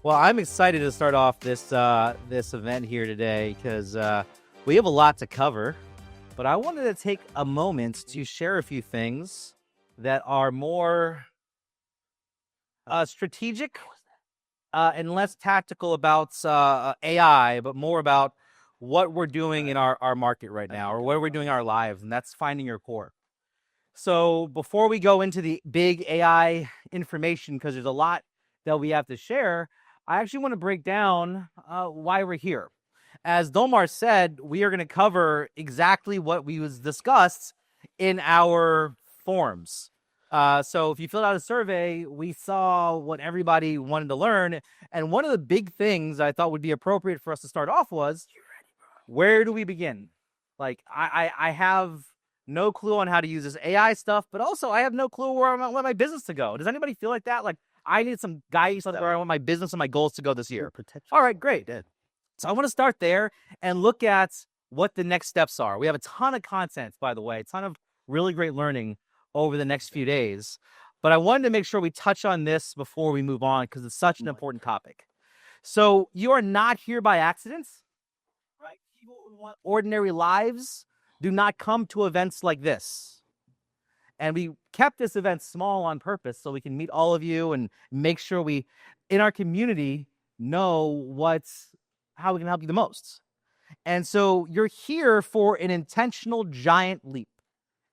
Well, I'm excited to start off this event here today because we have a lot to cover. But I wanted to take a moment to share a few things that are more strategic and less tactical about AI, but more about what we're doing in our market right now, or what we're doing in our lives, and that's finding your core. So before we go into the big AI information, because there's a lot that we have to share, I actually want to break down why we're here. As Domar said, we are going to cover exactly what we was discussed in our forums. So if you filled out a survey, we saw what everybody wanted to learn. And one of the big things I thought would be appropriate for us to start off was, where do we begin? Like, I have no clue on how to use this AI stuff, but also I have no clue where I want my business to go. Does anybody feel like that? Like, I need some guidance on where I want my business and my goals to go this year. All right, great. So I want to start there and look at what the next steps are. We have a ton of content, by the way, a ton of really great learning over the next few days. But I wanted to make sure we touch on this before we move on because it's such an important topic. So you are not here by accident, right? People who want ordinary lives do not come to events like this. And we kept this event small on purpose so we can meet all of you and make sure we, in our community, know how we can help you the most. And so you're here for an intentional giant leap.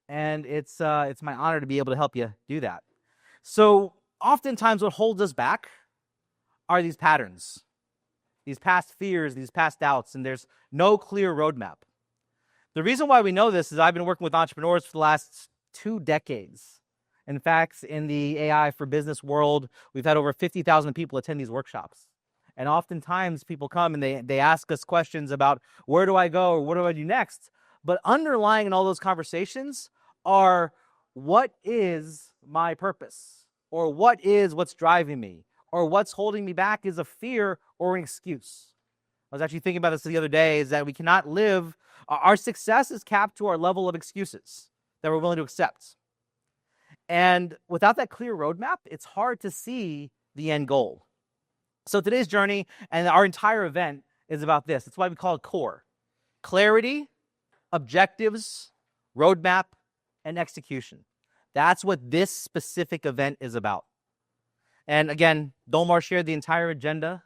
And it's my honor to be able to help you do that. So oftentimes what holds us back are these patterns, these past fears, these past doubts, and there's no clear roadmap. The reason why we know this is I've been working with entrepreneurs for the last 2 decades. In fact, in the AI for business world, we've had over 50,000 people attend these workshops. And oftentimes people come and they ask us questions about where do I go or what do I do next? But underlying in all those conversations are, what is my purpose? Or what's driving me? Or what's holding me back is a fear or an excuse. I was actually thinking about this the other day, is that we cannot live, our success is capped to our level of excuses that we're willing to accept. And without that clear roadmap, it's hard to see the end goal. So today's journey and our entire event is about this. That's why we call it core. Clarity, objectives, roadmap, and execution. That's what this specific event is about. And again, Dolmar shared the entire agenda,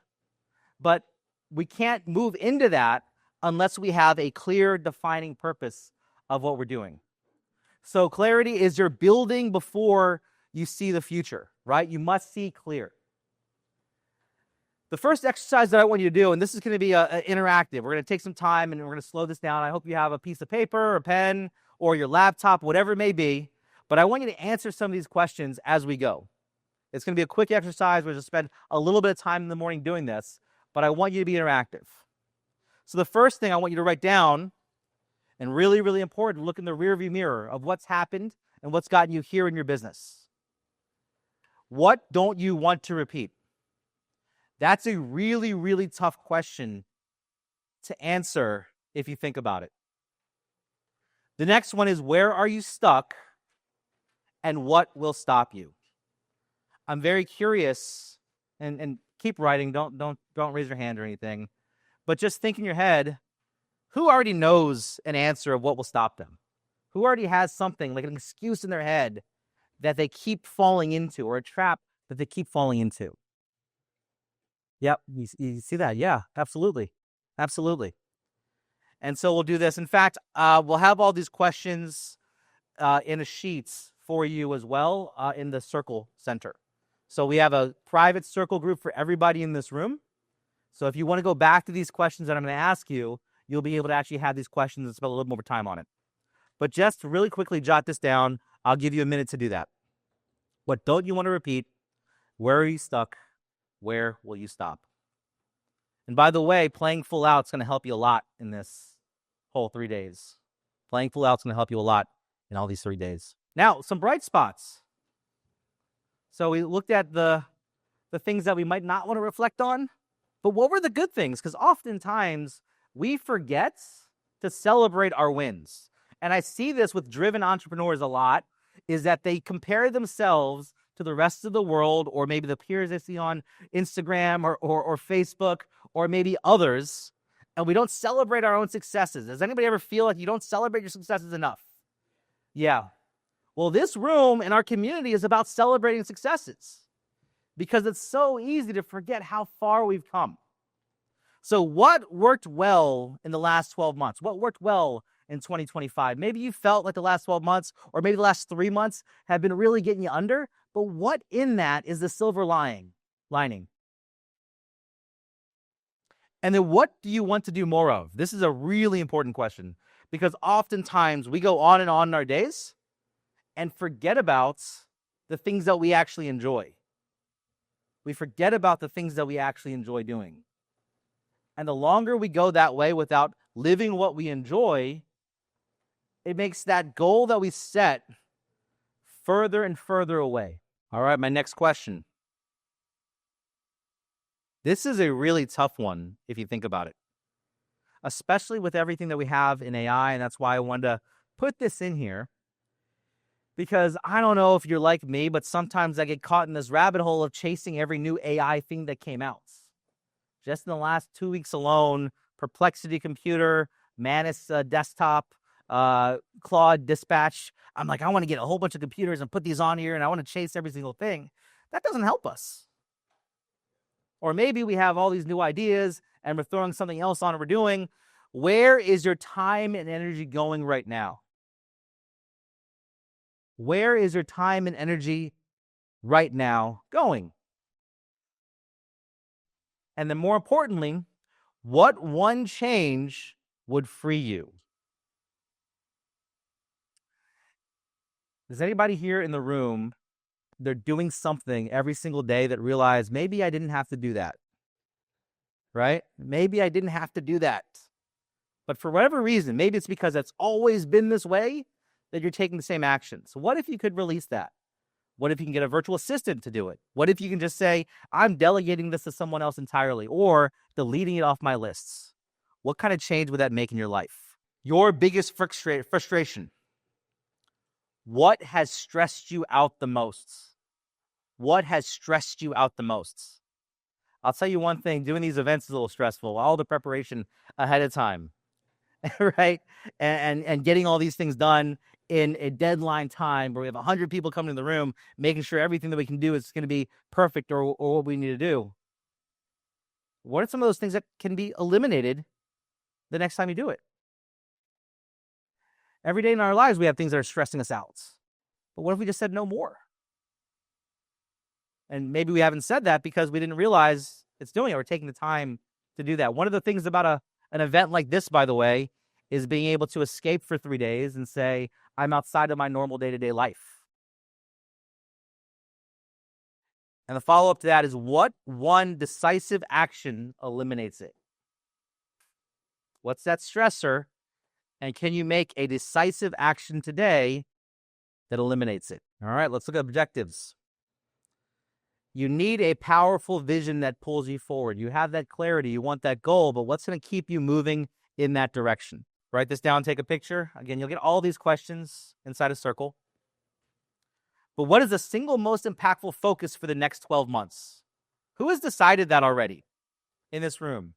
but we can't move into that unless we have a clear defining purpose of what we're doing. So clarity is you're building before you see the future, right? You must see clear. The first exercise that I want you to do, and this is going to be interactive. We're going to take some time and we're going to slow this down. I hope you have a piece of paper, a pen, or your laptop, whatever it may be. But I want you to answer some of these questions as we go. It's going to be a quick exercise. We're going to spend a little bit of time in the morning doing this, but I want you to be interactive. So the first thing I want you to write down, and really, really important, look in the rearview mirror of what's happened and what's gotten you here in your business. What don't you want to repeat? That's a really, really tough question to answer if you think about it. The next one is, where are you stuck and what will stop you? I'm very curious, and keep writing, don't raise your hand or anything, but just think in your head, who already knows an answer of what will stop them? Who already has something, like an excuse in their head that they keep falling into, or a trap that they keep falling into? Yep, you see that? Yeah, absolutely. Absolutely. And so we'll do this. In fact, we'll have all these questions in a sheet for you as well in the Circle Center. So we have a private Circle group for everybody in this room. So if you want to go back to these questions that I'm going to ask you, you'll be able to actually have these questions and spend a little more time on it. But just really quickly jot this down. I'll give you a minute to do that. What don't you want to repeat? Where are you stuck? Where will you stop? And by the way, playing full out is going to help you a lot in this whole 3 days. Playing full out is going to help you a lot in all these 3 days. Now, some bright spots. So we looked at the things that we might not want to reflect on, but what were the good things? Because oftentimes we forget to celebrate our wins. And I see this with driven entrepreneurs a lot, is that they compare themselves to the rest of the world, or maybe the peers they see on Instagram or Facebook, or maybe others, and we don't celebrate our own successes. Does anybody ever feel like you don't celebrate your successes enough? Yeah. Well, this room in our community is about celebrating successes because it's so easy to forget how far we've come. So what worked well in the last 12 months? What worked well in 2025? Maybe you felt like the last 12 months or maybe the last 3 months have been really getting you under, but what in that is the silver lining? And then what do you want to do more of? This is a really important question because oftentimes we go on in our days and forget about the things that we actually enjoy. We forget about the things that we actually enjoy doing. And the longer we go that way without living what we enjoy, it makes that goal that we set further and further away. All right, my next question. This is a really tough one if you think about it, especially with everything that we have in AI, and that's why I wanted to put this in here, because I don't know if you're like me, but sometimes I get caught in this rabbit hole of chasing every new AI thing that came out. Just in the last 2 weeks alone, Perplexity Computer, Manus Desktop, Claude Dispatch. I'm like, I want to get a whole bunch of computers and put these on here, and I want to chase every single thing. That doesn't help us. Or maybe we have all these new ideas, and we're throwing something else on and we're doing. Where is your time and energy going right now? Where is your time and energy right now going? And then more importantly, what one change would free you? Does anybody here in the room, they're doing something every single day that realize maybe I didn't have to do that, right? Maybe I didn't have to do that. But for whatever reason, maybe it's because it's always been this way that you're taking the same action. So what if you could release that? What if you can get a virtual assistant to do it? What if you can just say, I'm delegating this to someone else entirely, or deleting it off my lists? What kind of change would that make in your life? Your biggest frustration. What has stressed you out the most? What has stressed you out the most? I'll tell you one thing, doing these events is a little stressful. All the preparation ahead of time, right? And getting all these things done in a deadline time where we have 100 people coming in the room, making sure everything that we can do is going to be perfect or what we need to do. What are some of those things that can be eliminated the next time you do it? Every day in our lives, we have things that are stressing us out. But what if we just said no more? And maybe we haven't said that because we didn't realize it's doing it. We're taking the time to do that. One of the things about an event like this, by the way, is being able to escape for 3 days and say, I'm outside of my normal day-to-day life. And the follow-up to that is, what one decisive action eliminates it? What's that stressor? And can you make a decisive action today that eliminates it? All right, let's look at objectives. You need a powerful vision that pulls you forward. You have that clarity. You want that goal, but what's going to keep you moving in that direction? Write this down, take a picture. Again, you'll get all these questions inside a circle. But what is the single most impactful focus for the next 12 months? Who has decided that already in this room?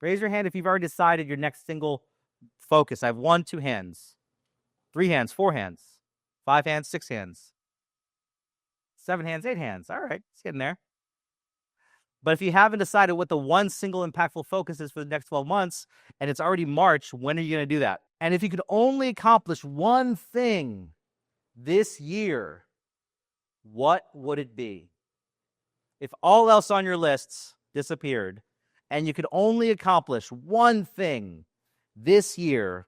Raise your hand if you've already decided your next single focus. I have 1, 2 hands, 3 hands, 4 hands, 5 hands, 6 hands, 7 hands, 8 hands. All right, it's getting there. But if you haven't decided what the one single impactful focus is for the next 12 months, and it's already March, when are you going to do that? And if you could only accomplish one thing this year, what would it be? If all else on your lists disappeared, and you could only accomplish one thing this year,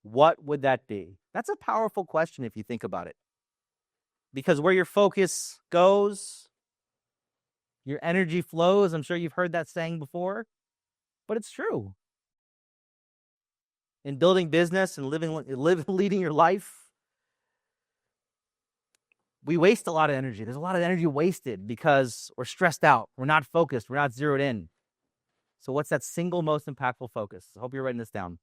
what would that be? That's a powerful question if you think about it. Because where your focus goes, your energy flows. I'm sure you've heard that saying before, but it's true. In building business and leading your life, we waste a lot of energy. There's a lot of energy wasted because we're stressed out. We're not focused. We're not zeroed in. So what's that single most impactful focus? I hope you're writing this down.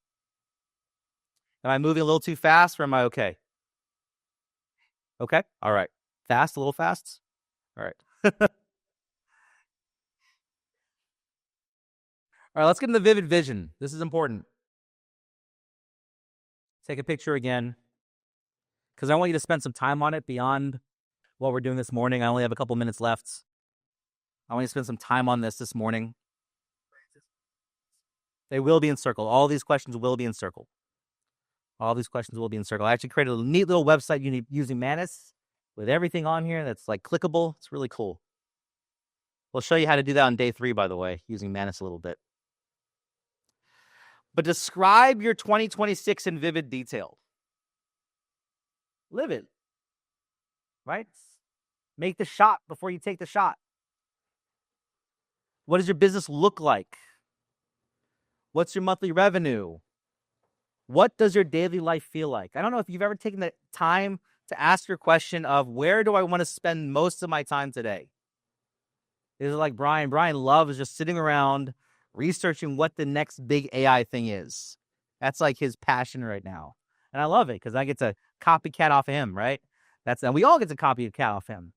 Am I moving a little too fast or am I okay? Okay? All right. Fast, a little fast? All right. All right, let's get into vivid vision. This is important. Take a picture again, because I want you to spend some time on it beyond what we're doing this morning. I only have a couple minutes left. I want you to spend some time on this morning. They will be in circle. All these questions will be in circle. All these questions will be in circle. I actually created a neat little website using Manus with everything on here that's like clickable. It's really cool. We'll show you how to do that on day 3, by the way, using Manus a little bit. But describe your 2026 in vivid detail. Live it, right? Make the shot before you take the shot. What does your business look like? What's your monthly revenue? What does your daily life feel like? I don't know if you've ever taken the time to ask your question of where do I want to spend most of my time today? Is it like Brian? Brian loves just sitting around researching what the next big AI thing is. That's like his passion right now. And I love it because I get to copycat off of him, right? And we all get to copycat off him.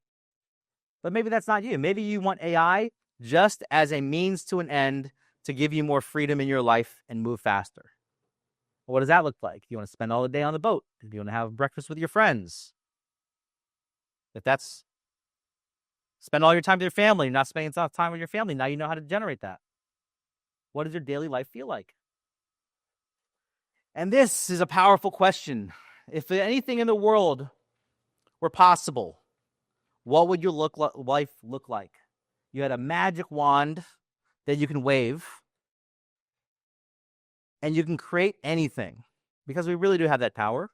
But maybe that's not you. Maybe you want AI just as a means to an end to give you more freedom in your life and move faster. Well, what does that look like? You want to spend all the day on the boat? Do you want to have breakfast with your friends? If that's spend all your time with your family, not spending enough time with your family, now you know how to generate that. What does your daily life feel like? And this is a powerful question. If anything in the world were possible, what would your life look like? You had a magic wand that you can wave, and you can create anything, because we really do have that power.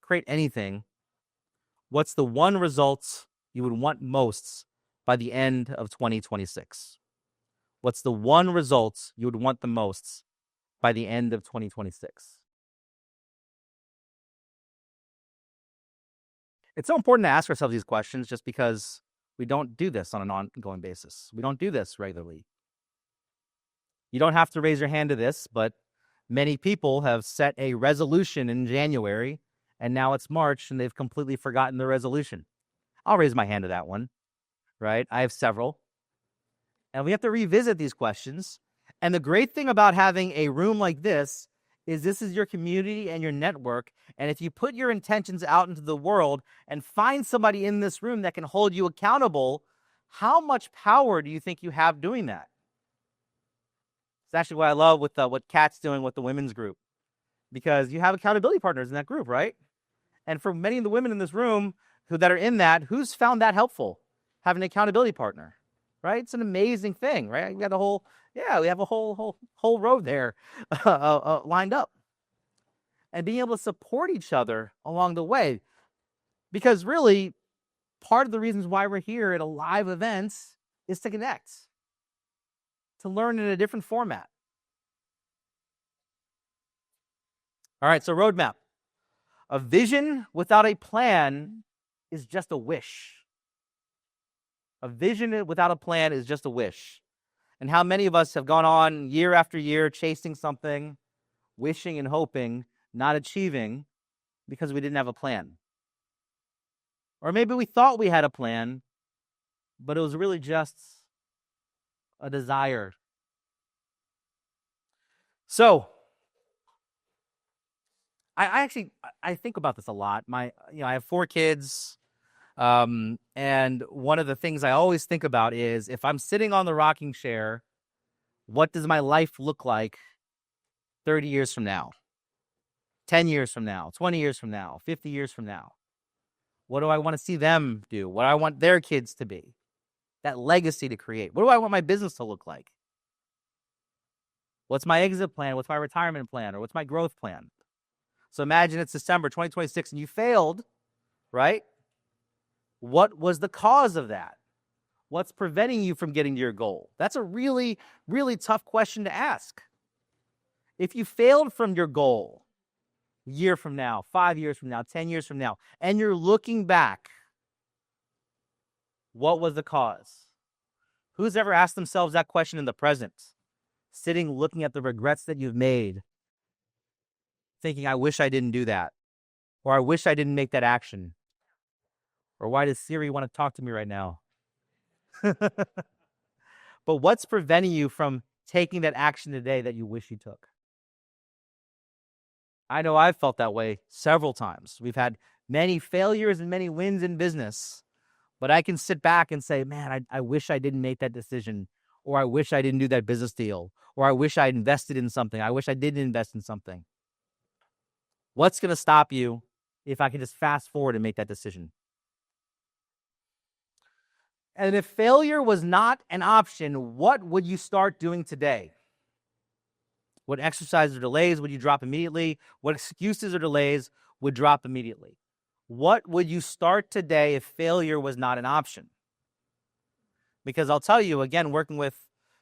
Create anything. What's the one result you would want most by the end of 2026? What's the one result you would want the most by the end of 2026? It's so important to ask ourselves these questions just because we don't do this on an ongoing basis. We don't do this regularly. You don't have to raise your hand to this, but many people have set a resolution in January, and now it's March, and they've completely forgotten the resolution. I'll raise my hand to that one, right? I have several. And we have to revisit these questions. And the great thing about having a room like this is your community and your network. And if you put your intentions out into the world and find somebody in this room that can hold you accountable, how much power do you think you have doing that? It's actually what I love with what Kat's doing with the women's group, because you have accountability partners in that group, right? And for many of the women in this room that are in that, who's found that helpful? Having an accountability partner, right? It's an amazing thing, right? We have a whole road there lined up, and being able to support each other along the way, because really, part of the reasons why we're here at a live event is to connect, to learn in a different format. All right, so roadmap. A vision without a plan is just a wish. A vision without a plan is just a wish. And how many of us have gone on year after year chasing something, wishing and hoping, not achieving because we didn't have a plan? Or maybe we thought we had a plan, but it was really just a desire. So, I think about this a lot. I have 4 kids, and one of the things I always think about is, if I'm sitting on the rocking chair, what does my life look like 30 years from now, 10 years from now, 20 years from now, 50 years from now? What do I want to see them do? What do I want their kids to be? That legacy to create. What do I want my business to look like? What's my exit plan? What's my retirement plan? Or what's my growth plan? So imagine it's December 2026 and you failed, right? What was the cause of that? What's preventing you from getting to your goal? That's a really, really tough question to ask. If you failed from your goal a year from now, 5 years from now, 10 years from now, and you're looking back, what was the cause? Who's ever asked themselves that question in the present? Sitting, looking at the regrets that you've made, thinking, I wish I didn't do that, or I wish I didn't make that action. Or why does Siri want to talk to me right now? But what's preventing you from taking that action today that you wish you took? I know I've felt that way several times. We've had many failures and many wins in business, but I can sit back and say, man, I wish I didn't make that decision, or I wish I didn't do that business deal, or I wish I invested in something. I wish I didn't invest in something. What's going to stop you if I can just fast forward and make that decision? And if failure was not an option, what would you start doing today? What exercises or delays would you drop immediately? What excuses or delays would drop immediately? What would you start today if failure was not an option? Because I'll tell you, again, working with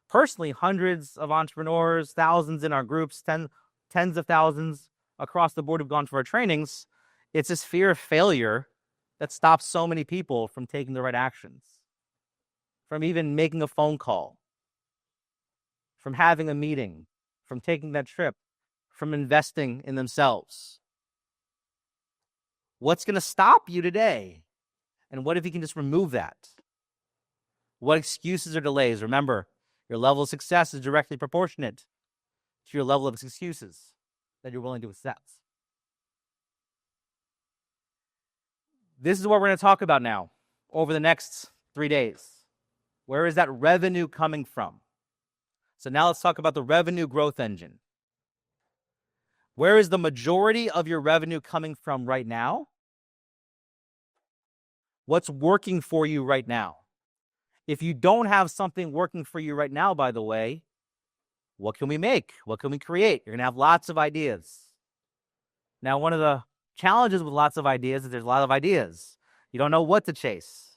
personally hundreds of entrepreneurs, thousands in our groups, tens of thousands across the board who've gone for our trainings, it's this fear of failure that stops so many people from taking the right actions, from even making a phone call, from having a meeting, from taking that trip, from investing in themselves. What's going to stop you today? And what if you can just remove that? What excuses or delays? Remember, your level of success is directly proportionate to your level of excuses that you're willing to accept. This is what we're going to talk about now over the next 3 days. Where is that revenue coming from? So now let's talk about the revenue growth engine. Where is the majority of your revenue coming from right now? What's working for you right now? If you don't have something working for you right now, by the way, what can we make? What can we create? You're going to have lots of ideas. Now, one of the challenges with lots of ideas is there's a lot of ideas. You don't know what to chase.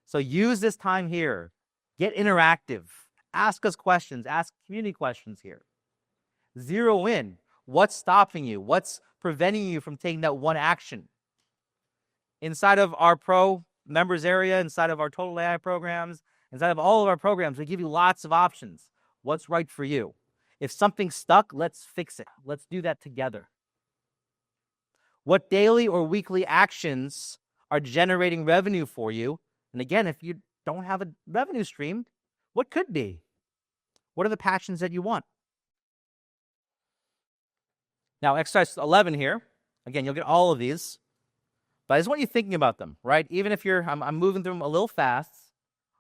So use this time here. Get interactive. Ask us questions. Ask community questions here. Zero in. What's stopping you? What's preventing you from taking that one action? Inside of our pro members area, inside of our total AI programs, inside of all of our programs, we give you lots of options. What's right for you? If something's stuck, let's fix it. Let's do that together. What daily or weekly actions are generating revenue for you? And again, if you don't have a revenue stream, what could be? What are the passions that you want? Now, exercise 11 here. Again, you'll get all of these. But I just want you thinking about them, right? Even if I'm moving through them a little fast,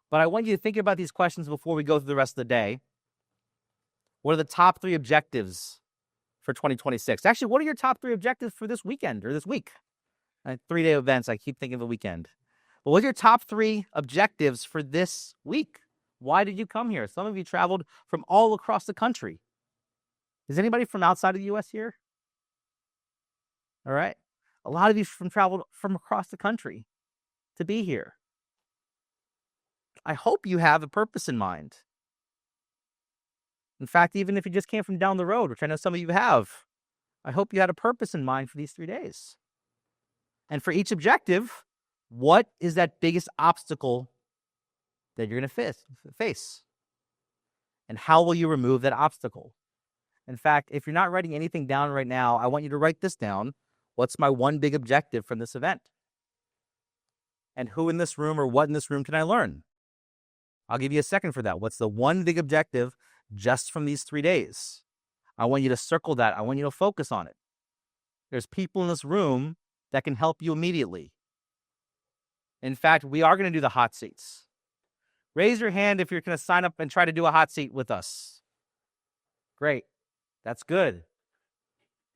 but I want you to think about these questions before we go through the rest of the day. What are the top 3 objectives for 2026? Actually, what are your top 3 objectives for this weekend or this week? 3-day events, I keep thinking of the weekend. But what are your top 3 objectives for this week? Why did you come here? Some of you traveled from all across the country. Is anybody from outside of the U.S. here? All right. A lot of you traveled from across the country to be here. I hope you have a purpose in mind. In fact, even if you just came from down the road, which I know some of you have, I hope you had a purpose in mind for these 3 days. And for each objective, what is that biggest obstacle that you're going to face? And how will you remove that obstacle? In fact, if you're not writing anything down right now, I want you to write this down. What's my one big objective from this event? And who in this room or what in this room can I learn? I'll give you a second for that. What's the one big objective just from these 3 days? I want you to circle that. I want you to focus on it. There's people in this room that can help you immediately. In fact, we are going to do the hot seats. Raise your hand if you're going to sign up and try to do a hot seat with us. Great. That's good.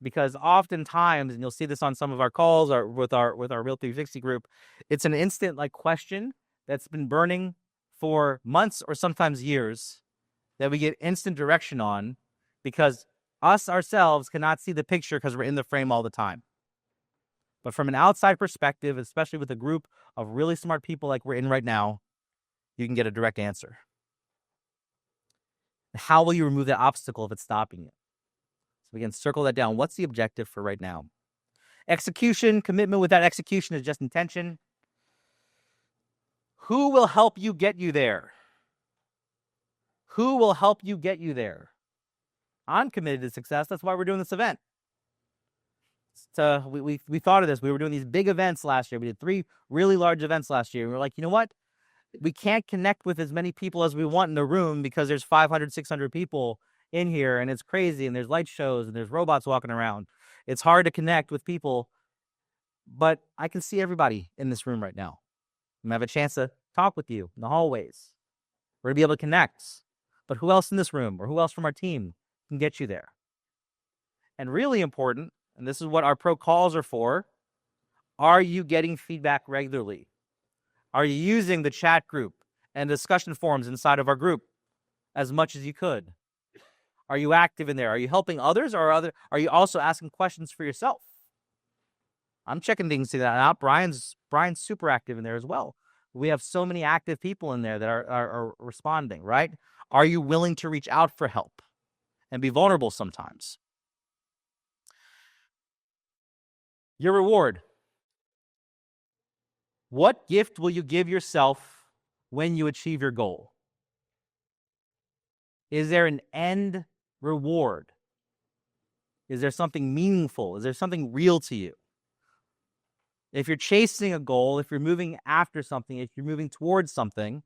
Because oftentimes, and you'll see this on some of our calls or with our Real 360 group, it's an instant question that's been burning for months or sometimes years that we get instant direction on because us ourselves cannot see the picture because we're in the frame all the time. But from an outside perspective, especially with a group of really smart people like we're in right now, you can get a direct answer. How will you remove that obstacle if it's stopping you? So we can circle that down. What's the objective for right now? Execution, commitment without execution is just intention. Who will help you get you there? Who will help you get you there? I'm committed to success. That's why we're doing this event. we thought of this. We were doing these big events last year. We did 3 really large events last year. We were like, you know what? We can't connect with as many people as we want in the room because there's 500, 600 people in here, and it's crazy, and there's light shows, and there's robots walking around. It's hard to connect with people, but I can see everybody in this room right now. I'm going to have a chance to talk with you in the hallways. We're going to be able to connect. But who else in this room or who else from our team can get you there? And really important, and this is what our pro calls are for, are you getting feedback regularly? Are you using the chat group and discussion forums inside of our group as much as you could? Are you active in there? Are you helping others, or are you also asking questions for yourself? I'm checking things out. Brian's super active in there as well. We have so many active people in there that are responding, right? Are you willing to reach out for help and be vulnerable sometimes? Your reward. What gift will you give yourself when you achieve your goal? Is there an end reward? Is there something meaningful? Is there something real to you? If you're chasing a goal, if you're moving after something, if you're moving towards something,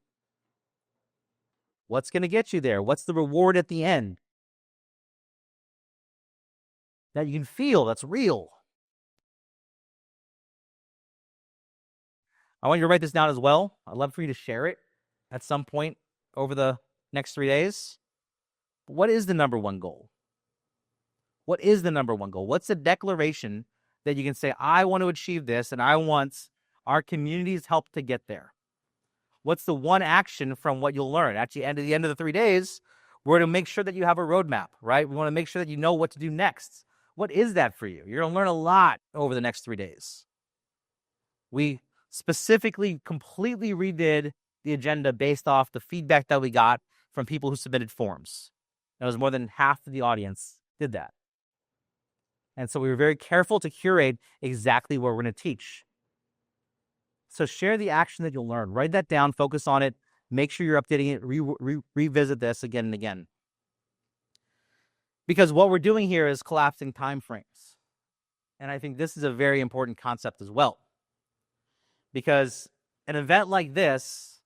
what's going to get you there? What's the reward at the end that you can feel, that's real? I want you to write this down as well. I'd love for you to share it at some point over the next 3 days. What is the number one goal? What is the number one goal? What's the declaration that you can say, I want to achieve this, and I want our community's help to get there? What's the one action from what you'll learn? At the end of the 3 days, we're going to make sure that you have a roadmap, right? We want to make sure that you know what to do next. What is that for you? You're going to learn a lot over the next 3 days. We specifically completely redid the agenda based off the feedback that we got from people who submitted forms. That was more than half of the audience did that. And so we were very careful to curate exactly what we're going to teach. So share the action that you'll learn. Write that down, focus on it, make sure you're updating it, revisit this again and again. Because what we're doing here is collapsing time frames. And I think this is a very important concept as well. Because an event like this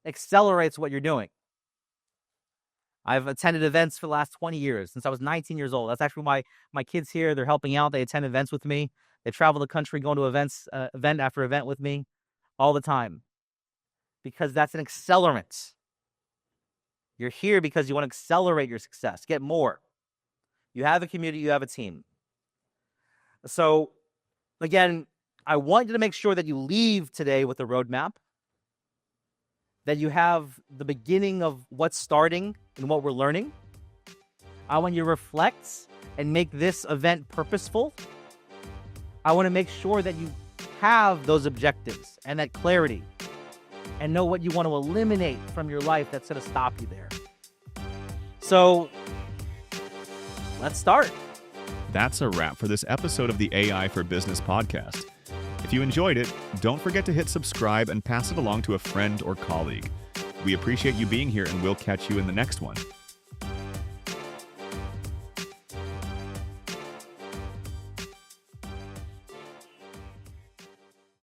accelerates what you're doing. I've attended events for the last 20 years, since I was 19 years old. That's actually why my kids here, they're helping out. They attend events with me. They travel the country going to events, event after event with me all the time. Because that's an accelerant. You're here because you want to accelerate your success, get more. You have a community, you have a team. So, again, I want you to make sure that you leave today with a roadmap, that you have the beginning of what's starting and what we're learning. I want you to reflect and make this event purposeful. I want to make sure that you have those objectives and that clarity and know what you want to eliminate from your life that's going to stop you there. So let's start. That's a wrap for this episode of the AI for Business podcast. If you enjoyed it, don't forget to hit subscribe and pass it along to a friend or colleague. We appreciate you being here, and we'll catch you in the next one.